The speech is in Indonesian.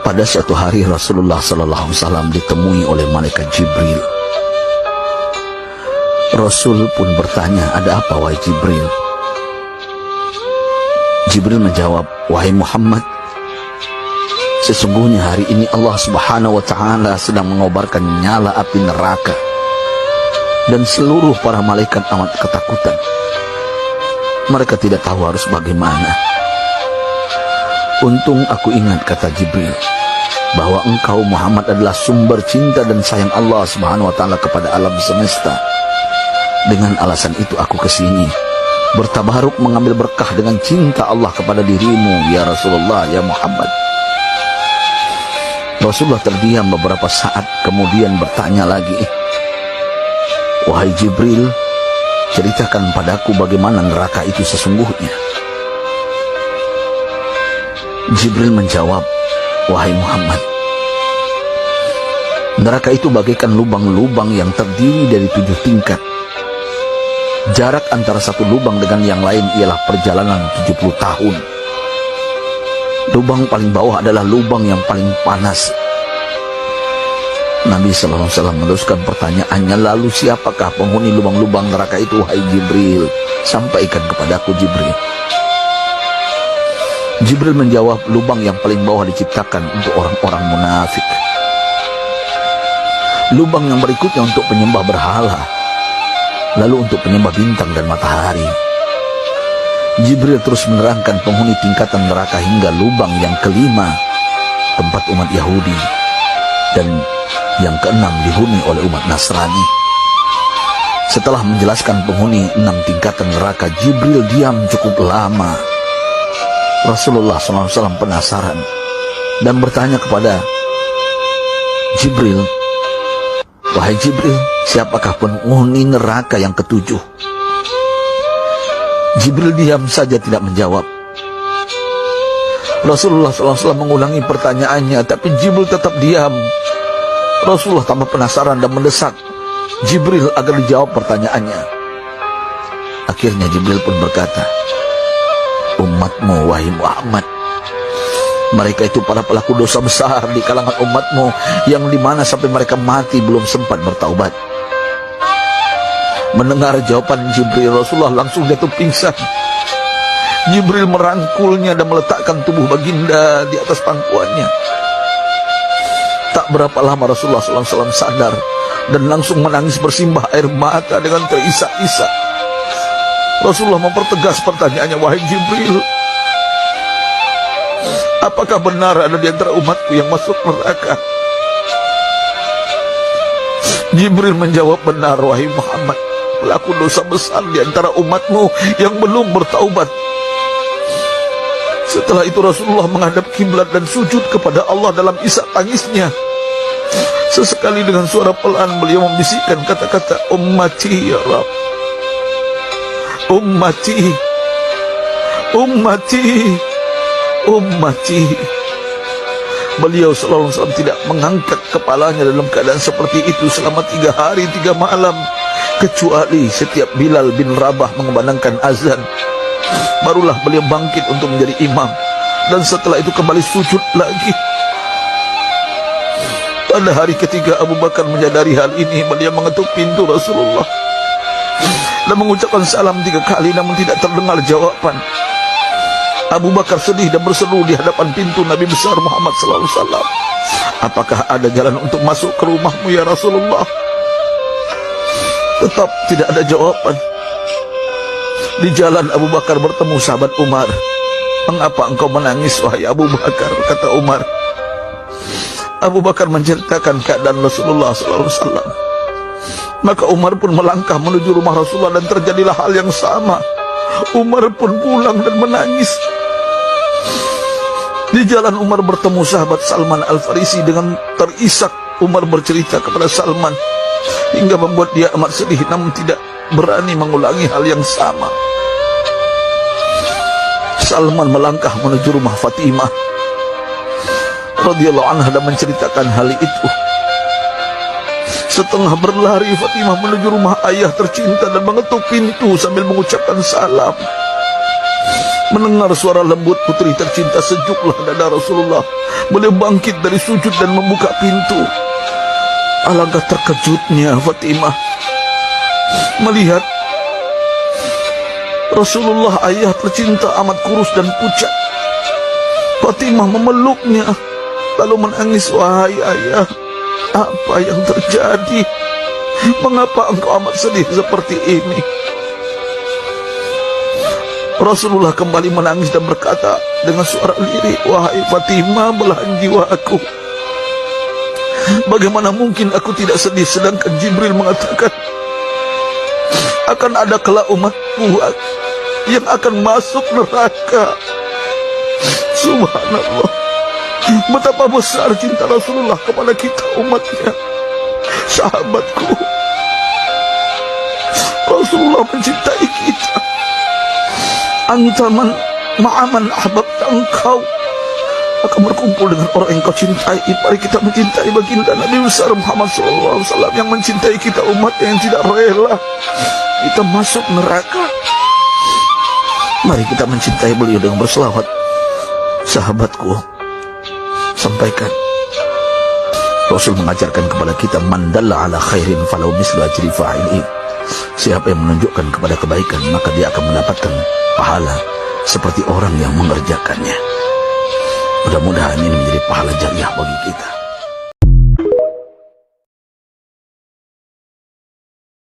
Pada suatu hari Rasulullah SAW ditemui oleh malaikat Jibril. Rasul pun bertanya, "Ada apa wahai Jibril?" Jibril menjawab, "Wahai Muhammad, sesungguhnya hari ini Allah Subhanahu wa Ta'ala sedang mengobarkan nyala api neraka, dan seluruh para malaikat amat ketakutan. Mereka tidak tahu harus bagaimana. Untung aku ingat," kata Jibril, "bahwa engkau Muhammad adalah sumber cinta dan sayang Allah Subhanahu wa Ta'ala kepada alam semesta. Dengan alasan itu aku kesini, bertabaruk mengambil berkah dengan cinta Allah kepada dirimu, ya Rasulullah, ya Muhammad." Rasulullah terdiam beberapa saat, kemudian bertanya lagi, "Wahai Jibril, ceritakan padaku bagaimana neraka itu sesungguhnya." Jibril menjawab, "Wahai Muhammad, neraka itu bagaikan lubang-lubang yang terdiri dari 7 tingkat. Jarak antara satu lubang dengan yang lain ialah perjalanan 70 tahun. Lubang paling bawah adalah lubang yang paling panas." Nabi SAW meneruskan pertanyaannya, "Lalu siapakah penghuni lubang-lubang neraka itu, wahai Jibril? Sampaikan kepadaku, Jibril." Jibril menjawab, "Lubang yang paling bawah diciptakan untuk orang-orang munafik. Lubang yang berikutnya untuk penyembah berhala, lalu untuk penyembah bintang dan matahari." Jibril terus menerangkan penghuni tingkatan neraka hingga lubang yang kelima, tempat umat Yahudi, dan yang keenam dihuni oleh umat Nasrani. Setelah menjelaskan penghuni 6 tingkatan neraka, Jibril diam cukup lama. Rasulullah SAW penasaran dan bertanya kepada Jibril, "Wahai Jibril, siapakah penghuni neraka yang ketujuh?" Jibril diam saja tidak menjawab. Rasulullah SAW mengulangi pertanyaannya, tapi Jibril tetap diam. Rasulullah tambah penasaran dan mendesak Jibril agar dijawab pertanyaannya. Akhirnya Jibril pun berkata, "Umatmu, wahai Muhammad, mereka itu para pelaku dosa besar di kalangan umatmu, yang dimana sampai mereka mati belum sempat bertaubat." Mendengar jawaban Jibril, Rasulullah langsung jatuh pingsan. Jibril merangkulnya dan meletakkan tubuh baginda di atas pangkuannya. Tak berapa lama Rasulullah SAW sadar dan langsung menangis bersimbah air mata dengan terisak-isak. Rasulullah mempertegas pertanyaannya, "Wahai Jibril, apakah benar ada di antara umatku yang masuk neraka?" Jibril menjawab, "Benar, wahai Muhammad, pelaku dosa besar di antara umatmu yang belum bertaubat." Setelah itu Rasulullah menghadap kiblat dan sujud kepada Allah dalam isak tangisnya. Sesekali dengan suara pelan beliau membisikkan kata-kata, "Ummati ya Rabb, ummati, ummati, ummati." Beliau SAW tidak mengangkat kepalanya dalam keadaan seperti itu selama 3 hari 3 malam, kecuali setiap Bilal bin Rabah mengumandangkan azan, barulah beliau bangkit untuk menjadi imam, dan setelah itu kembali sujud lagi. Pada hari ketiga Abu Bakar menyadari hal ini, beliau mengetuk pintu Rasulullah dan mengucapkan salam 3 kali, namun tidak terdengar jawaban. Abu Bakar sedih dan berseru di hadapan pintu Nabi besar Muhammad SAW, "Apakah ada jalan untuk masuk ke rumahmu ya Rasulullah?" Tetap tidak ada jawaban. Di jalan Abu Bakar bertemu sahabat Umar. "Mengapa engkau menangis, wahai Abu Bakar?" kata Umar. Abu Bakar menceritakan keadaan Rasulullah SAW. Maka Umar pun melangkah menuju rumah Rasulullah dan terjadilah hal yang sama. Umar pun pulang dan menangis. Di jalan Umar bertemu sahabat Salman Al-Farisi. Dengan terisak Umar bercerita kepada Salman hingga membuat dia amat sedih, namun tidak berani mengulangi hal yang sama. Salman melangkah menuju rumah Fatimah radhiyallahu anha dan menceritakan hal itu. Setengah berlari Fatimah menuju rumah ayah tercinta dan mengetuk pintu sambil mengucapkan salam. Mendengar suara lembut putri tercinta, sejuklah dada Rasulullah. Beliau bangkit dari sujud dan membuka pintu. Alangkah terkejutnya Fatimah melihat Rasulullah, ayah tercinta, amat kurus dan pucat. Fatimah memeluknya lalu menangis. Wahai ayah, apa yang terjadi? Mengapa engkau amat sedih seperti ini? Rasulullah kembali menangis dan berkata dengan suara lirih, wahai Fatimah, belahan jiwa aku. Bagaimana mungkin aku tidak sedih sedangkan Jibril mengatakan akan ada kelak umatku yang akan masuk neraka. Subhanallah, betapa besar cinta Rasulullah kepada kita umatnya. Sahabatku, Rasulullah mencintai kita. Antaman ma'aman ahbabta, engkau akan berkumpul dengan orang yang kau cintai. Mari kita mencintai baginda Nabi besar Muhammad SAW yang mencintai kita umat yang tidak rela kita masuk neraka. Mari kita mencintai beliau dengan berselawat. Sahabatku, sampaikan, Rasul mengajarkan kepada kita, man dalla ala khairin falau mislu ajri fa'ilih. Siapa yang menunjukkan kepada kebaikan, maka dia akan mendapatkan pahala seperti orang yang mengerjakannya. Mudah-mudahan ini menjadi pahala jariah bagi kita.